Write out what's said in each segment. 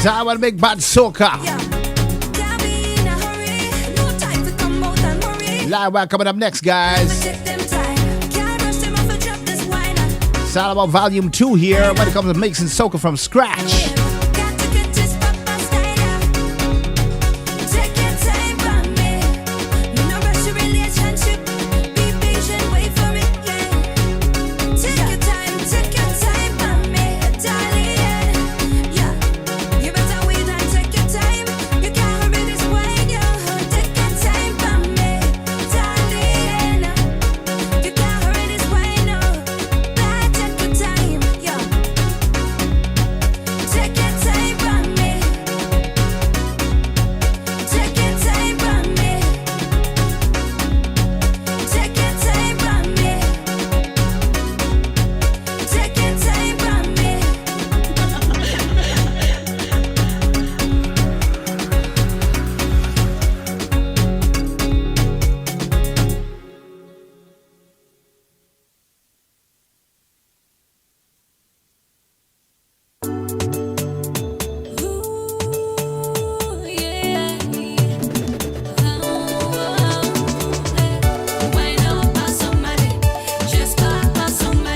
Time with big bad soca. Live well coming up next, guys. It's all about volume 2 here when it comes to mixing soca from scratch.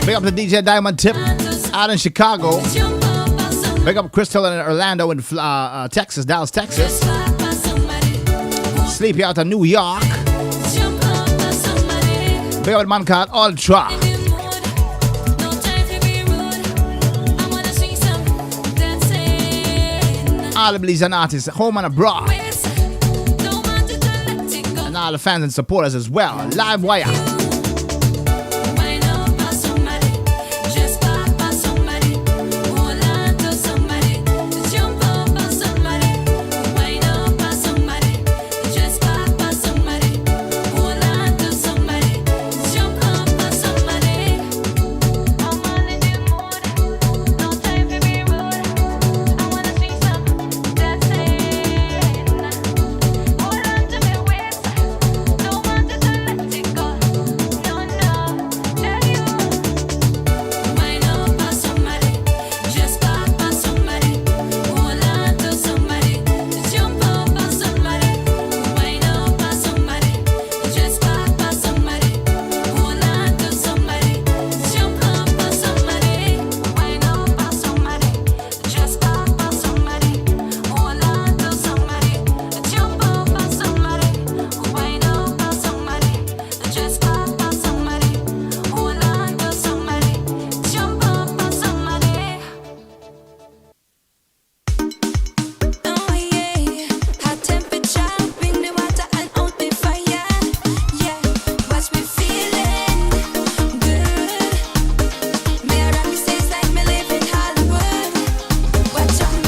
Big up the DJ Diamond Tip out in Chicago. Big up Crystal in Orlando in Texas, Dallas, Texas. Sleepy out of New York. Big up a man called Ultra. All the Belizean artists, home and abroad. And all the fans and supporters as well. Live wire.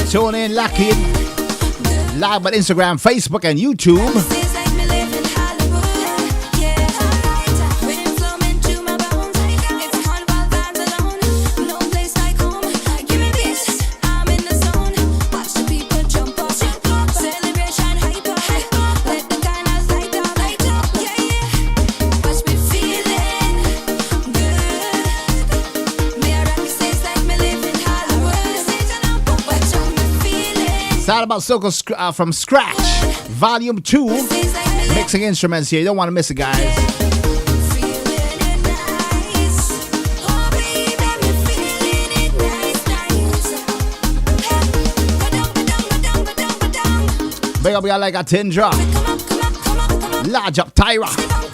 Tune in, lock in. Live on Instagram, Facebook, and YouTube. It's all about soca from scratch. Volume 2. Mixing instruments here. You don't want to miss it, guys. Big up, we got like a Tindra. Large up Tyra.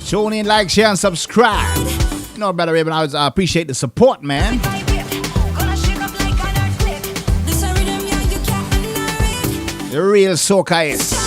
Tune in, like, share, and subscribe. You know, Brother Raven, I appreciate the support, man. The real soca is.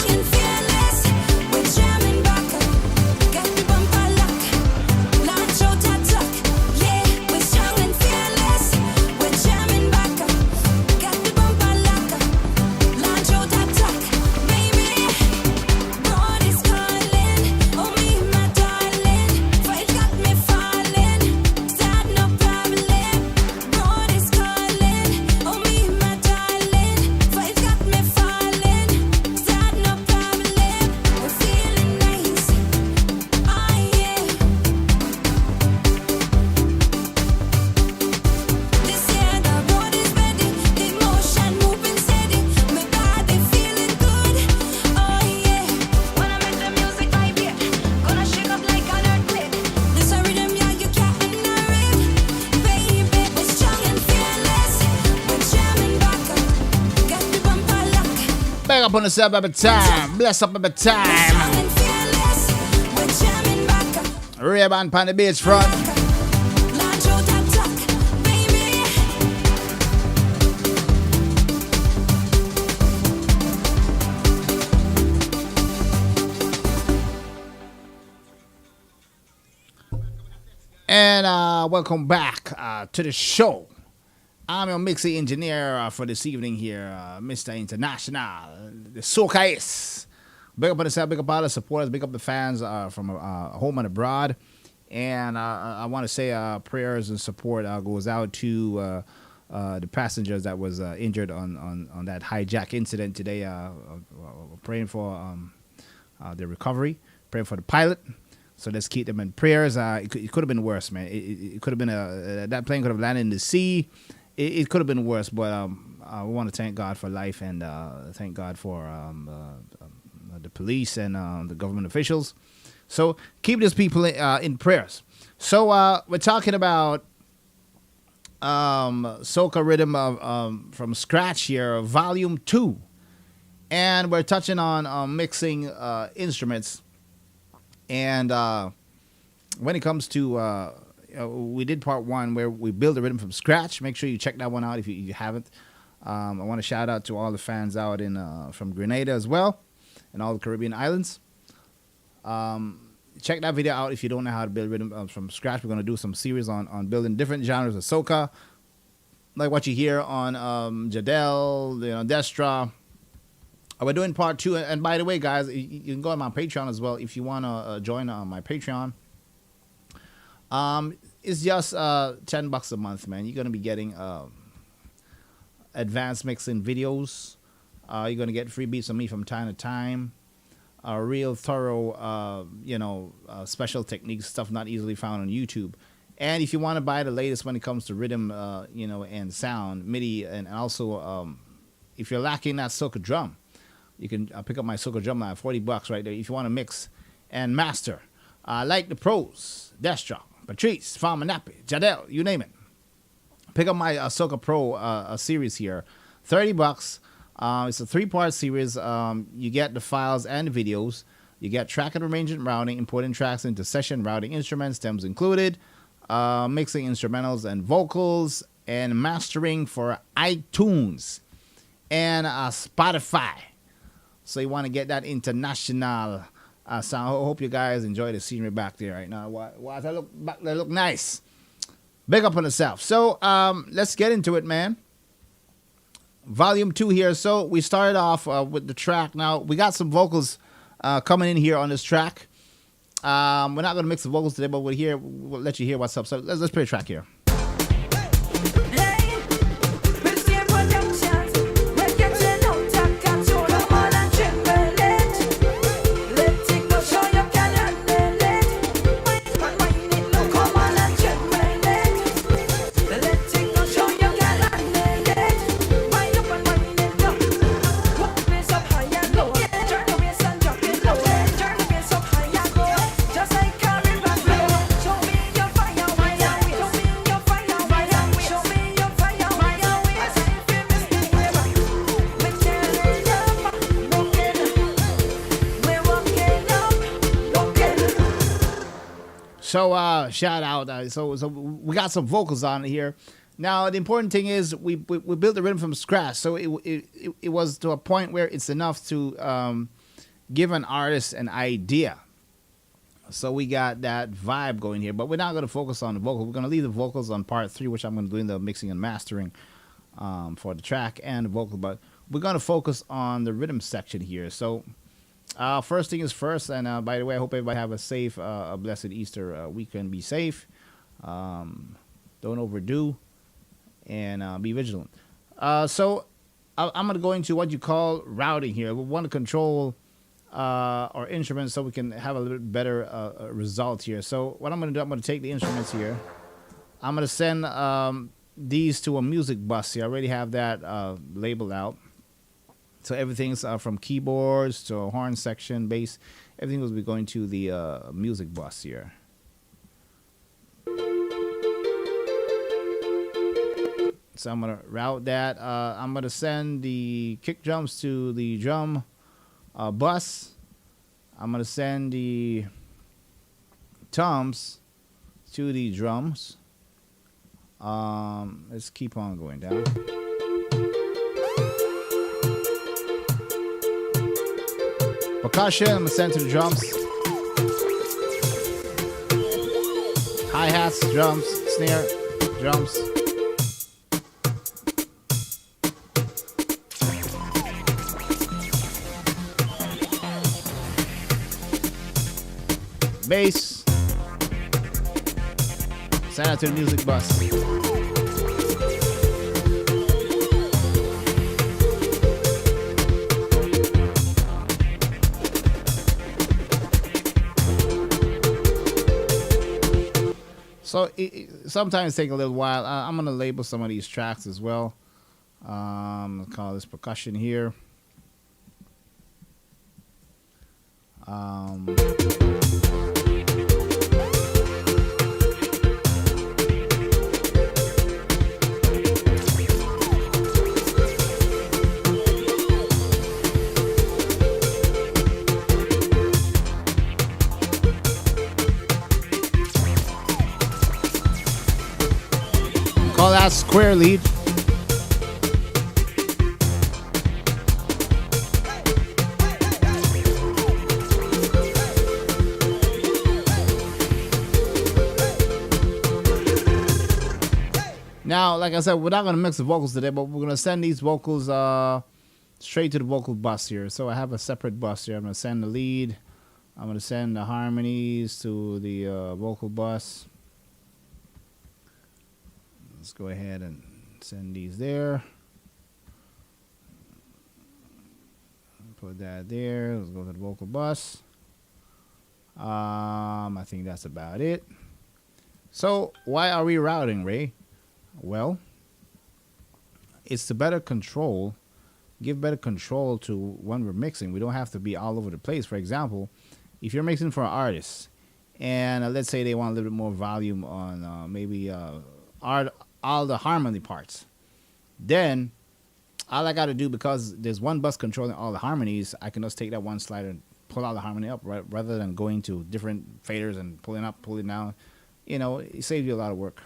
Up on yourself every time, bless up every time. Ray-Ban on the beach front. And welcome back to the show. I'm your mixing engineer for this evening here, Mr. International, the soca is. Big up on yourself, big up all the supporters, big up the fans from home and abroad. And I want to say prayers and support goes out to the passengers that was injured on that hijack incident today. Praying for their recovery, praying for the pilot. So let's keep them in prayers. It could have been worse, man. It could have been that plane could have landed in the sea. It could have been worse, but I want to thank God for life and thank God for the police and the government officials. So keep these people in prayers. So we're talking about soca rhythm from scratch here, volume 2, and we're touching on mixing instruments. And when it comes to we did part 1 where we build the rhythm from scratch. Make sure you check that one out if you haven't. I want to shout out to all the fans out in from Grenada as well and all the Caribbean islands. Check that video out if you don't know how to build rhythm from scratch. We're going to do some series on building different genres of soca, like what you hear on Jadel, Destra. We're doing part 2. And by the way, guys, you can go on my Patreon as well if you want to join my Patreon. It's just $10 a month, man. You're gonna be getting advanced mixing videos. You're gonna get free beats from me from time to time. Real thorough, special techniques, stuff not easily found on YouTube. And if you want to buy the latest when it comes to rhythm, and sound, MIDI, and also if you're lacking that soca drum, you can pick up my soca drum line, $40 right there. If you want to mix and master, like the pros, Destra, Patrice, Farmer Nappy, Jadel, you name it. Pick up my Soca Pro series here, $30. It's a 3-part series. You get the files and the videos. You get track and arrangement routing, importing tracks into session, routing instruments, stems included, mixing instrumentals and vocals, and mastering for iTunes and Spotify. So you want to get that international sound. I hope you guys enjoy the scenery back there right now. Why I look back there, look nice. Big up on yourself. So let's get into it, man. Volume 2 here. So we started off with the track. Now we got some vocals coming in here on this track. We're not gonna mix the vocals today, but we'll let you hear what's up. So let's play a track here. So shout out. So we got some vocals on here. Now the important thing is we built the rhythm from scratch, so it was to a point where it's enough to give an artist an idea. So we got that vibe going here, but we're not going to focus on the vocal. We're going to leave the vocals on part 3, which I'm going to do in the mixing and mastering for the track and the vocal. But we're going to focus on the rhythm section here. So first thing is first, and by the way, I hope everybody have a safe, a blessed Easter weekend. Be safe, don't overdo, and be vigilant. So I'm going to go into what you call routing here. We want to control our instruments so we can have a little bit better result here. So what I'm going to do, I'm going to take the instruments here. I'm going to send these to a music bus here. I already have that labeled out. So everything's from keyboards to horn section, bass. Everything will be going to the music bus here. So I'm going to route that. I'm going to send the kick drums to the drum bus. I'm going to send the toms to the drums. Let's keep on going down. Percussion, I'm going to send to the drums. Hi-hats, drums, snare, drums. Bass. Send out to the music bus. So it sometimes take a little while. I'm going to label some of these tracks as well. I'll call this percussion here. Call that square lead. Now, like I said, we're not going to mix the vocals today, but we're going to send these vocals straight to the vocal bus here. So I have a separate bus here. I'm going to send the lead. I'm going to send the harmonies to the vocal bus. Let's go ahead and send these there. Put that there. Let's go to the vocal bus. I think that's about it. So why are we routing, Ray? Well, it's to better control, give better control to when we're mixing. We don't have to be all over the place. For example, if you're mixing for an artist, and let's say they want a little bit more volume on maybe all the harmony parts, then all I got to do, because there's one bus controlling all the harmonies, I can just take that one slider and pull all the harmony up, right, rather than going to different faders and pulling up, pulling down. You know, it saves you a lot of work.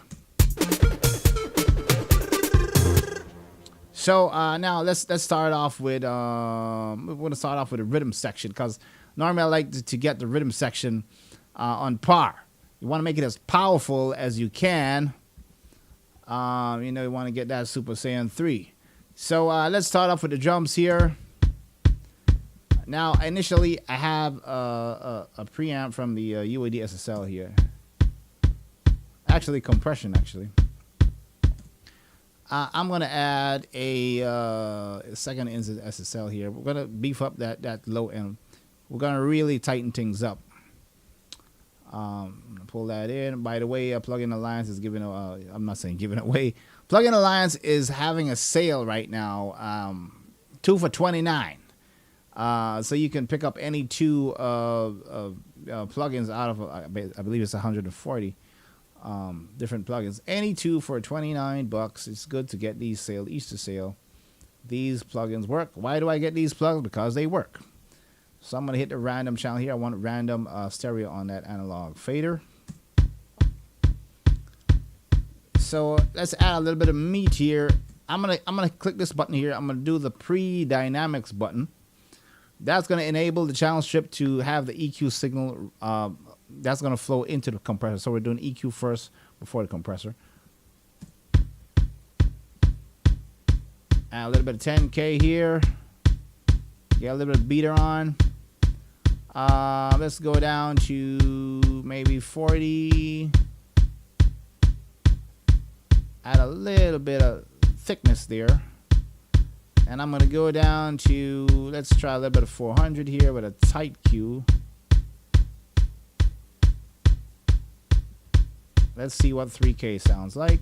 So now let's start off with we're going to start off with the rhythm section, because normally I like to get the rhythm section on par. You want to make it as powerful as you can. You know, you want to get that Super Saiyan 3. So let's start off with the drums here. Now, initially, I have a preamp from the UAD SSL here. Actually, compression, actually. I'm going to add a second instance SSL here. We're going to beef up that low end. We're going to really tighten things up. Pull that in. By the way, Plugin Alliance is giving I'm not saying giving away. Plugin Alliance is having a sale right now, 2 for $29. So you can pick up any two plugins out of I believe it's 140 different plugins. Any two for $29. It's good to get these Easter sale. These plugins work. Why do I get these plugins? Because they work. So I'm going to hit the random channel here. I want random stereo on that analog fader. So let's add a little bit of meat here. I'm gonna click this button here. I'm gonna do the pre-dynamics button. That's gonna enable the channel strip to have the EQ signal. That's gonna flow into the compressor. So we're doing EQ first before the compressor. Add a little bit of 10K here. Get a little bit of beater on. Let's go down to maybe 40. Add a little bit of thickness there. And I'm going to go down to, let's try a little bit of 400 here with a tight Q. Let's see what 3K sounds like.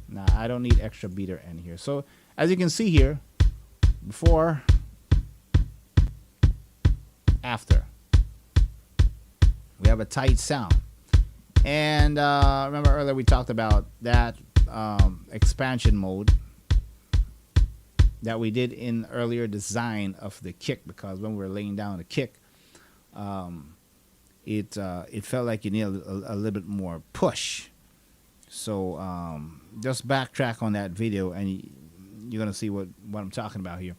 Nah, I don't need extra beater in here. So as you can see here, before, after, we have a tight sound. And remember earlier we talked about that expansion mode that we did in earlier design of the kick, because when we were laying down the kick, it felt like you needed a little bit more push. So just backtrack on that video and you're gonna see what I'm talking about here.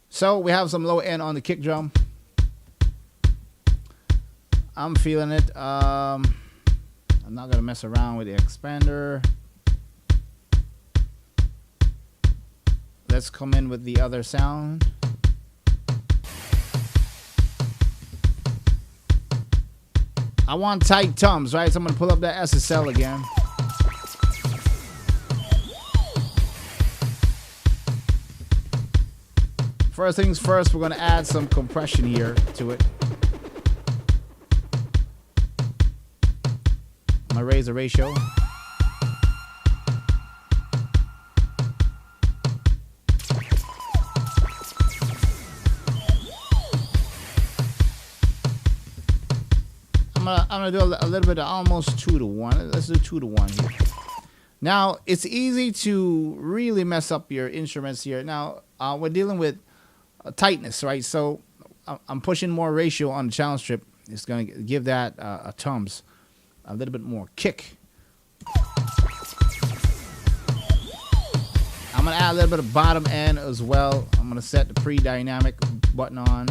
So we have some low end on the kick drum. I'm feeling it. I'm not gonna mess around with the expander. Let's come in with the other sound. I want tight toms, right? So I'm gonna pull up that SSL again. First things first, we're gonna add some compression here to it. I'm gonna raise the ratio. I'm gonna do a little bit of almost 2 to 1. Let's do 2 to 1 here. Now it's easy to really mess up your instruments here. Now we're dealing with tightness, right? So I'm pushing more ratio on the channel strip. It's gonna give that a toms, a little bit more kick. I'm gonna add a little bit of bottom end as well. I'm gonna set the pre-dynamic button on.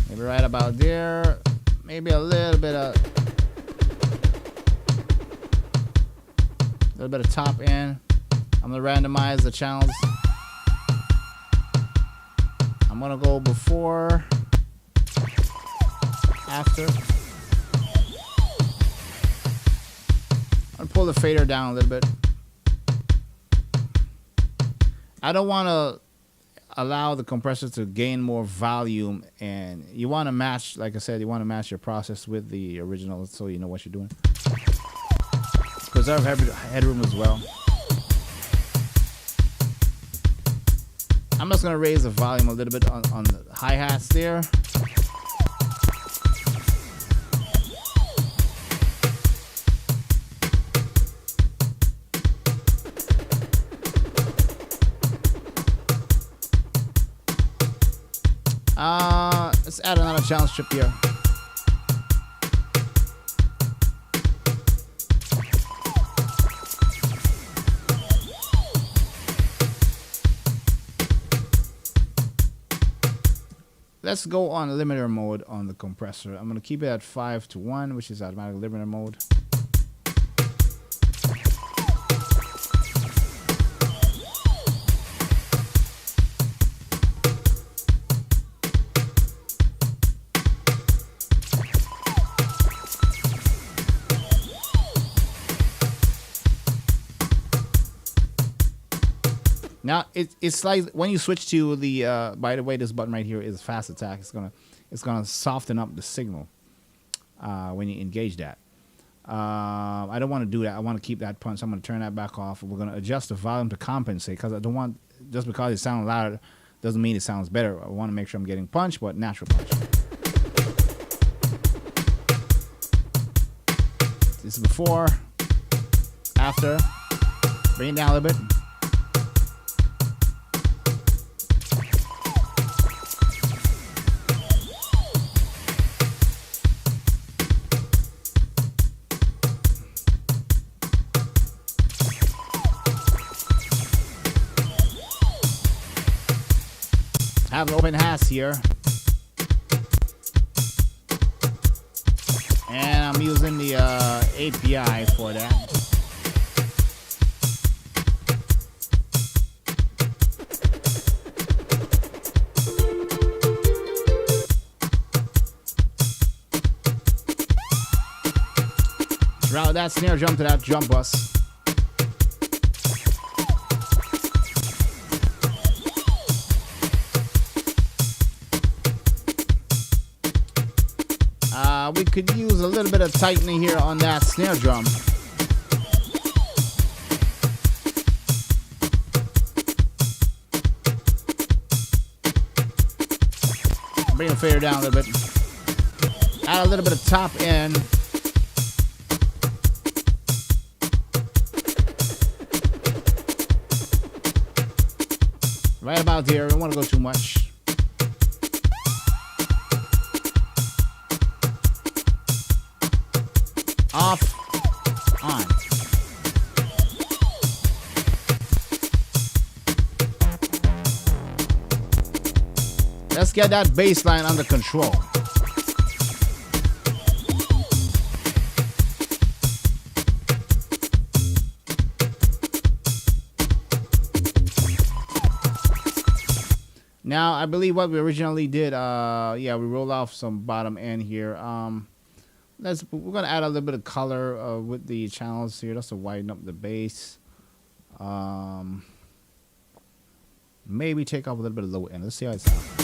Maybe right about there. Maybe a little bit of top end. I'm gonna randomize the channels. I'm gonna go before, after. I'm gonna pull the fader down a little bit. I don't want to allow the compressor to gain more volume, and you want to match, like I said, you want to match your process with the original so you know what you're doing. Preserve headroom as well. I'm just going to raise the volume a little bit on the hi-hats there. Let's add another channel strip here. Let's go on limiter mode on the compressor. I'm going to keep it at 5 to 1, which is automatic limiter mode. Now it's like when you switch to the by the way, this button right here is fast attack. It's gonna soften up the signal when you engage that. I don't want to do that. I want to keep that punch. I'm gonna turn that back off. We're gonna adjust the volume to compensate, because I don't want, just because it sounds louder doesn't mean it sounds better. I want to make sure I'm getting punch, but natural punch. This is before, after. Bring it down a little bit. Have an open has here. And I'm using the API for that. Route that snare drum to that drum bus. We could use a little bit of tightening here on that snare drum. Bring the fader down a little bit. Add a little bit of top end. Right about there. Don't want to go too much. Off, on. Let's get that bass line under control. Now, I believe what we originally did, yeah, we rolled off some bottom end here. We're gonna add a little bit of color with the channels here, just to widen up the bass. Maybe take off a little bit of low end. Let's see how it sounds.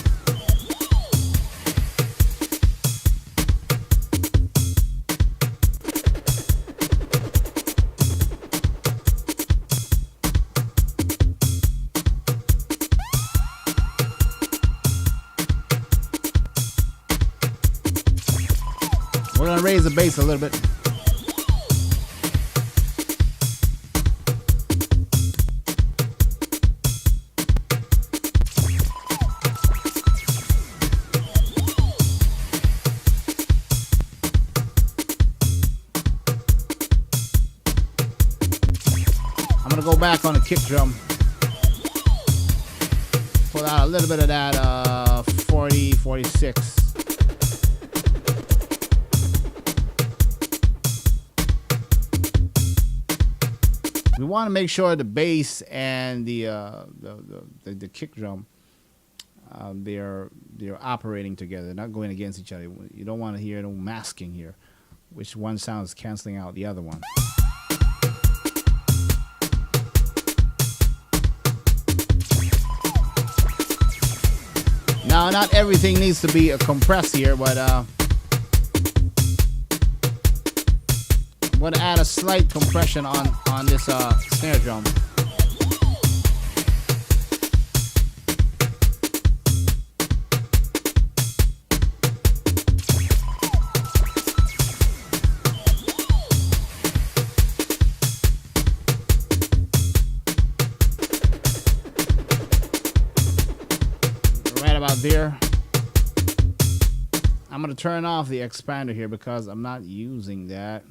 We're gonna raise the bass a little bit. I'm gonna go back on the kick drum. Pull out a little bit of that 40, 46. We want to make sure the bass and the kick drum they're operating together, not going against each other. You don't want to hear no masking here, which one sound is canceling out the other one. Now, not everything needs to be compressed here, but I'm going to add a slight compression on this snare drum. Right about there. I'm going to turn off the expander here because I'm not using that.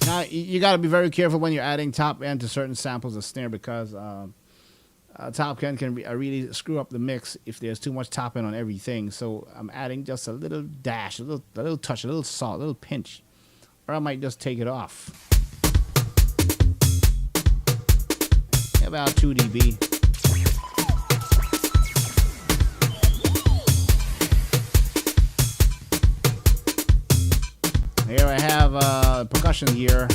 Now, you got to be very careful when you're adding top end to certain samples of snare because top end can really screw up the mix if there's too much top end on everything. So I'm adding just a little dash, a little touch, a little salt, a little pinch, or I might just take it off. About 2 dB. Here I have percussion here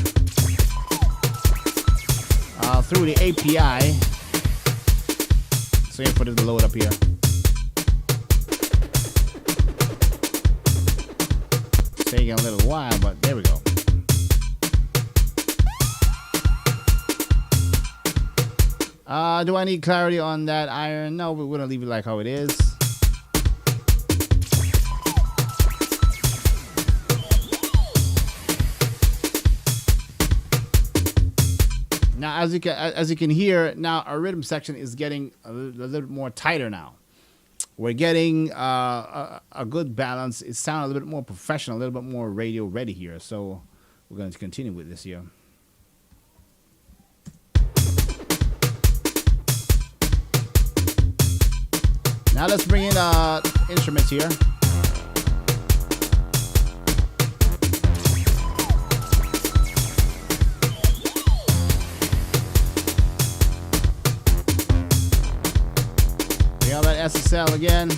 through the API. So you put the load up here. It's taking a little while, but there we go. Do I need clarity on that iron? No, we're gonna leave it like how it is. Now, as you can hear, now our rhythm section is getting a little more tighter now. we're getting a good balance. It sounds a little bit more professional, a little bit more radio ready here. So we're going to continue with this here. Now let's bring in instruments here. We have that SSL again.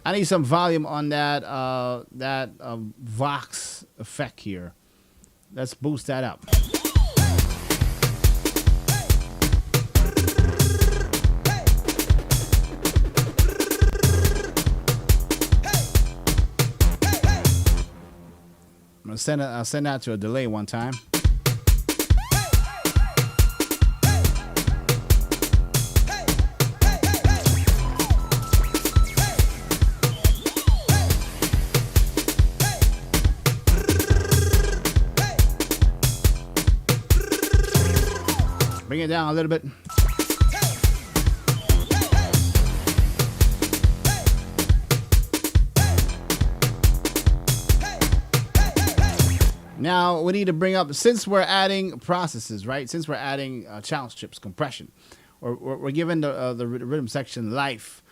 I need some volume on that Vox effect here. Let's boost that up. I'll send that to a delay one time. Bring it down a little bit. Now we need to bring up, since we're adding processes, right? Since we're adding channel strips, compression, or we're giving the rhythm section life.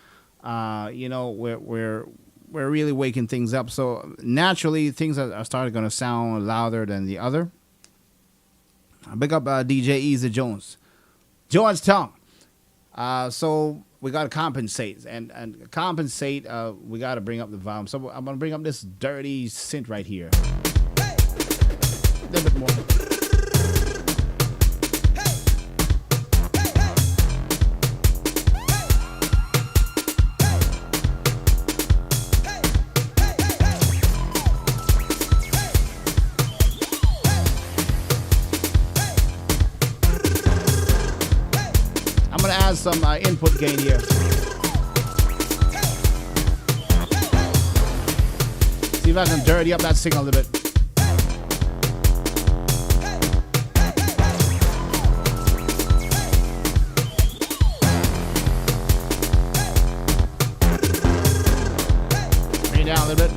You know, we're really waking things up. So naturally, things are starting going to sound louder than the other. Big up DJ Easy Jones, Georgetown. So we got to compensate and compensate. We got to bring up the volume. So I'm gonna bring up this dirty synth right here. A little bit more. I'm gonna add some input gain here. See if I can dirty up that signal a little bit. Down a little bit.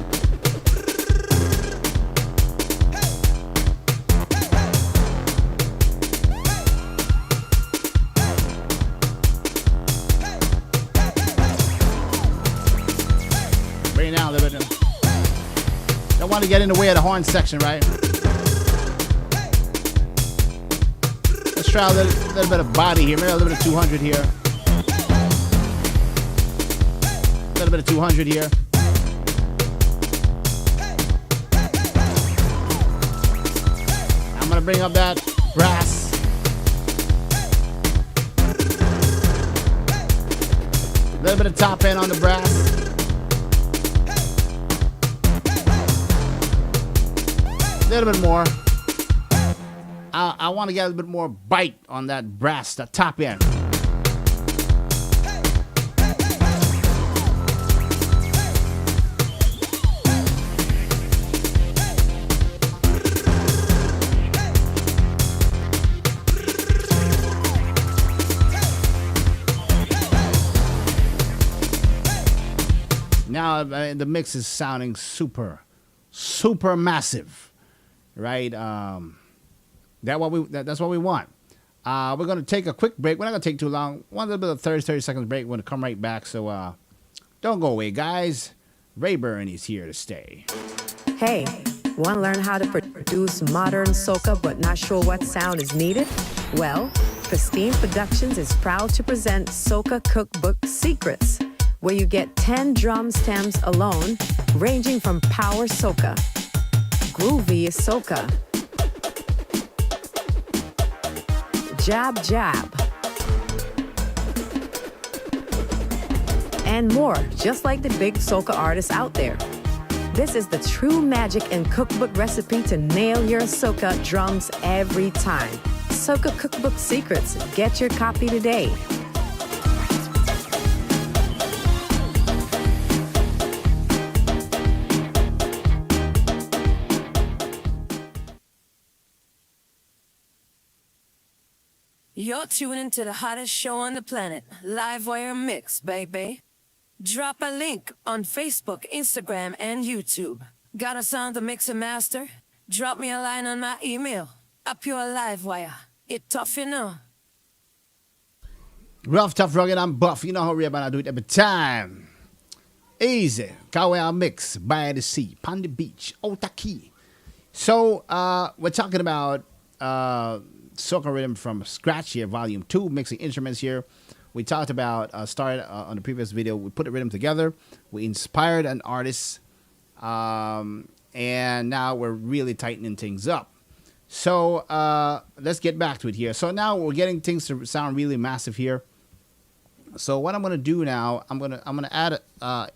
Bring it down a little bit. Don't want to get in the way of the horn section, right? Let's try a little bit of body here. Maybe a little bit of 200 here. A little bit of 200 here. I'm gonna bring up that brass. A little bit of top end on the brass. A little bit more. I want to get a little bit more bite on that brass, that top end. Now the mix is sounding super massive, right? That's what we want. We're going to take a quick break. We're not going to take too long. One little bit of 30 seconds break. We're going to come right back. So don't go away, guys. Rayburn is here to stay. Hey, want to learn how to produce modern soca but not sure what sound is needed? Well, Pristine Productions is proud to present Soca Cookbook Secrets, where you get 10 drum stems alone, ranging from power soca, groovy soca, jab jab, and more, just like the big soca artists out there. This is the true magic and cookbook recipe to nail your soca drums every time. Soca Cookbook Secrets. Get your copy today. You're tuning to the hottest show on the planet, Live Wire Mix, baby. Drop a link on Facebook, Instagram, and YouTube. Got a sound to mix and master? Drop me a line on my email. Up your Live Wire. It tough, you know. Rough, tough, rugged, and buff. You know how we're gonna do it every time. Easy. Kawaya Mix by the sea, Pon the beach, Otaki. So, we're talking about soca rhythm from scratch here, volume 2, mixing instruments here. We talked about, started on the previous video, we put the rhythm together, we inspired an artist, and now we're really tightening things up. So, let's get back to it here. So now we're getting things to sound really massive here. So what I'm going to do now, I'm going to add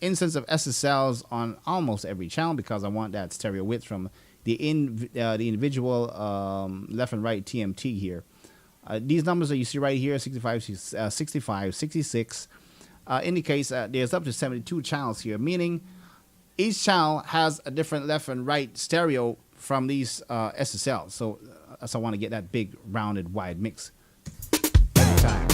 instance of SSLs on almost every channel because I want that stereo width from the individual left and right TMT here. These numbers that you see right here, 65, 66, indicates there's up to 72 channels here, meaning each channel has a different left and right stereo from these SSLs. So I want to get that big, rounded, wide mix every time.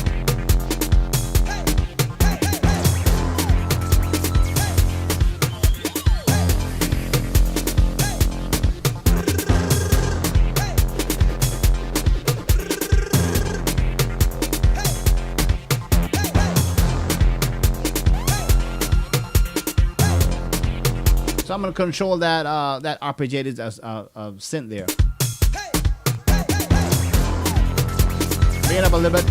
So I'm going to control that that arpeggiated synth there. Bring it up a little bit.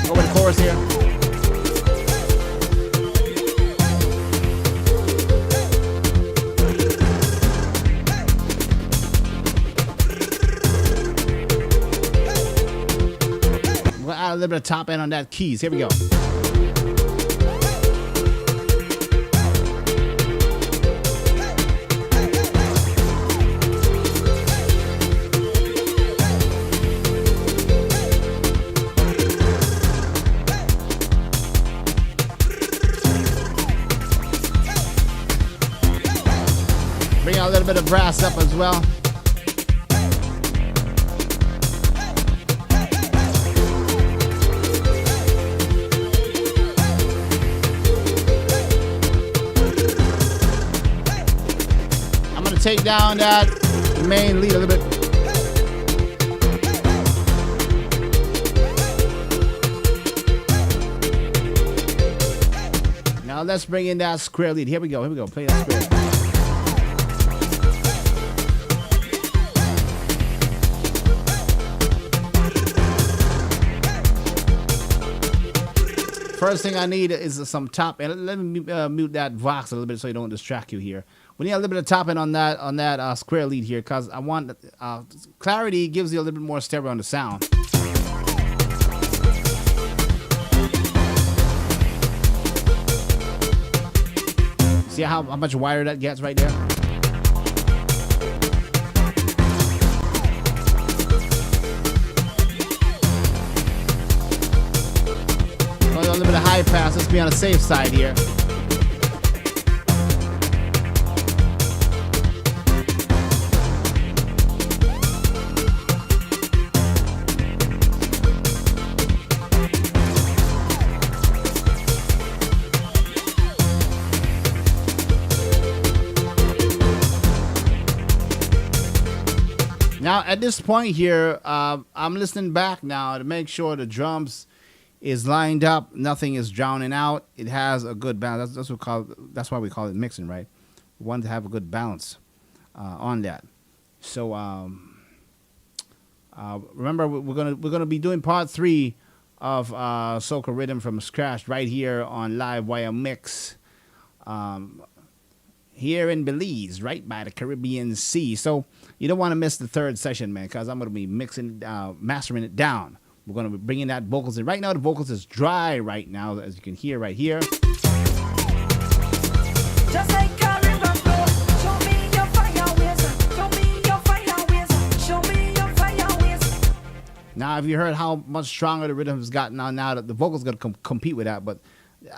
Go with the chorus here. A little bit of top end on that keys. Here we go. Bring out a little bit of brass up as well. Take down that main lead a little bit. Now let's bring in that square lead. Here we go. Play that square. First thing I need is some top end. Let me mute that Vox a little bit so you don't distract you here. We need a little bit of top end on that square lead here because I want clarity gives you a little bit more stereo on the sound. See how much wider that gets right there? A little bit of high pass. Let's be on the safe side here. Now, at this point here, I'm listening back now to make sure the drums is lined up. Nothing is drowning out. It has a good balance. That's why we call it mixing, right? We want to have a good balance on that. So remember, we're gonna be doing part 3 of soca rhythm from scratch right here on Live Wire Mix. Here in Belize, right by the Caribbean Sea. So you don't want to miss the 3rd session, man, because I'm going to be mastering it down. We're going to be bringing that vocals in. Right now, the vocals is dry right now, as you can hear right here. Just like a river flow, show me your fire ways. Show me your fire ways. Show me your fire ways. Now, have you heard how much stronger the rhythm has gotten now that the vocals going to compete with that? But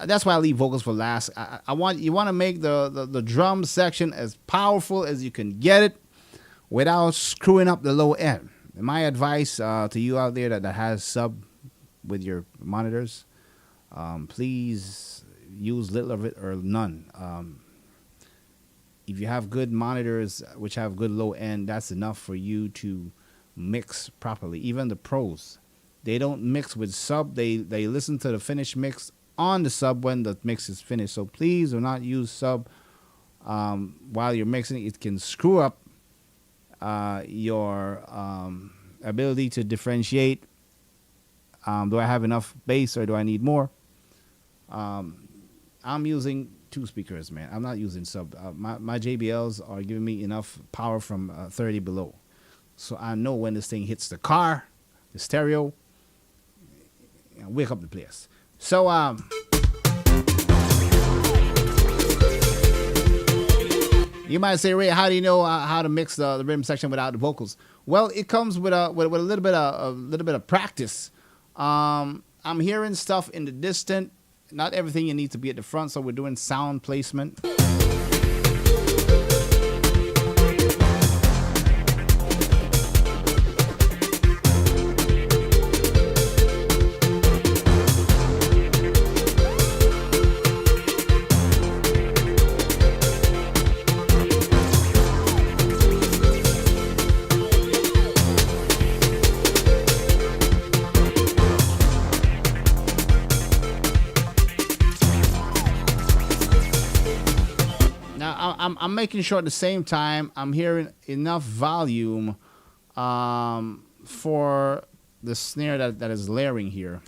that's why I leave vocals for last. I want you want to make the drum section as powerful as you can get it without screwing up the low end. And my advice to you out there that has sub with your monitors, please use little of it or none. If you have good monitors which have good low end, that's enough for you to mix properly. Even the pros, they don't mix with sub. They listen to the finished mix on the sub when the mix is finished. So please do not use sub while you're mixing. It can screw up your ability to differentiate. Do I have enough bass or do I need more? I'm using 2 speakers, man. I'm not using sub. My JBLs are giving me enough power from 30 below. So I know when this thing hits the car, the stereo, wake up the place. So you might say, Ray, how do you know how to mix the rhythm section without the vocals? Well, it comes with a little bit of practice. I'm hearing stuff in the distant. Not everything you need to be at the front, so we're doing sound placement. I'm making sure at the same time I'm hearing enough volume for the snare that is layering here.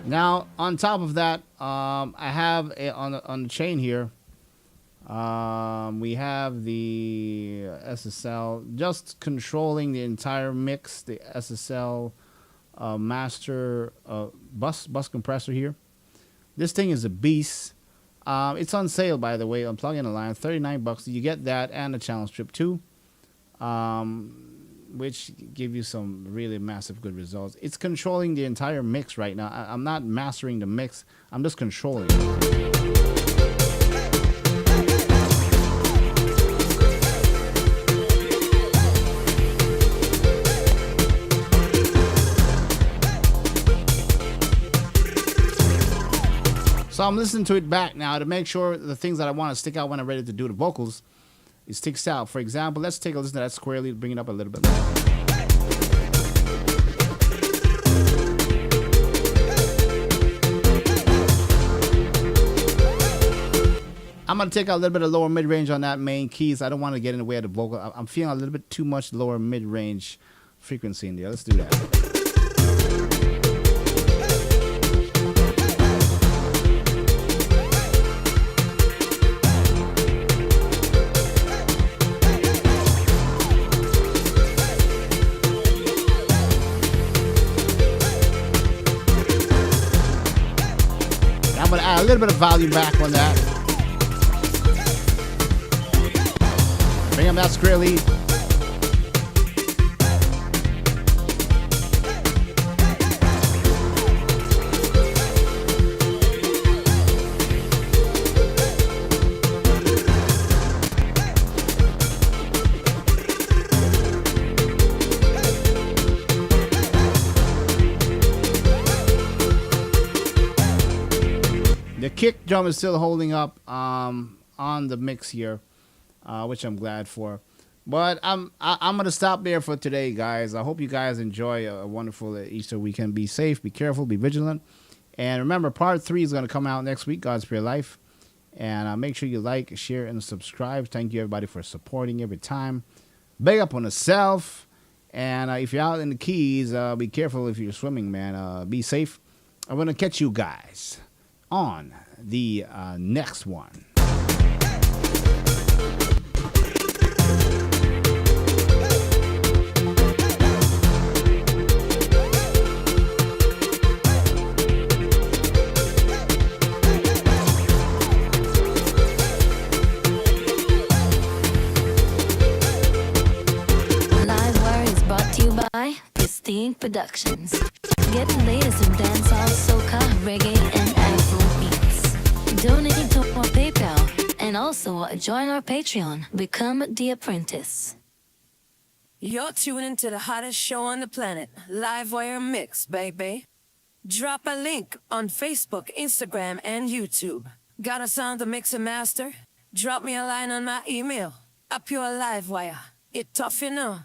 Now, on top of that, I have on the chain here, we have the SSL just controlling the entire mix, the SSL master bus compressor here. This thing is a beast. It's on sale, by the way, on Plug in the Line, $39. You get that and the channel strip too. Which give you some really massive good results. It's controlling the entire mix right now. I'm not mastering the mix. I'm just controlling it. So I'm listening to it back now to make sure the things that I want to stick out when I'm ready to do the vocals, it sticks out. For example, let's take a listen to that square lead, bring it up a little bit more. I'm going to take out a little bit of lower mid-range on that main keys. I don't want to get in the way of the vocal. I'm feeling a little bit too much lower mid-range frequency in there. Let's do that. I'm going to add a little bit of volume back on that. Bring up that square lead. The kick drum is still holding up on the mix here, which I'm glad for. But I'm gonna stop there for today, guys. I hope you guys enjoy a wonderful Easter weekend. Be safe, be careful, be vigilant, and remember, part 3 is gonna come out next week. God's Pure Life, and make sure you like, share, and subscribe. Thank you everybody for supporting every time. Big up on yourself, and if you're out in the Keys, be careful if you're swimming, man. Be safe. I'm gonna catch you guys on the next one. By Pristine Productions. Get the latest in dancehall, soca, reggae, and Afro beats. Donate to our PayPal and also join our Patreon. Become the apprentice. You're tuning into the hottest show on the planet, Livewire Mix, baby. Drop a link on Facebook, Instagram, and YouTube. Got a sound to mix and master? Drop me a line on my email. A pure Livewire. It tough, you know.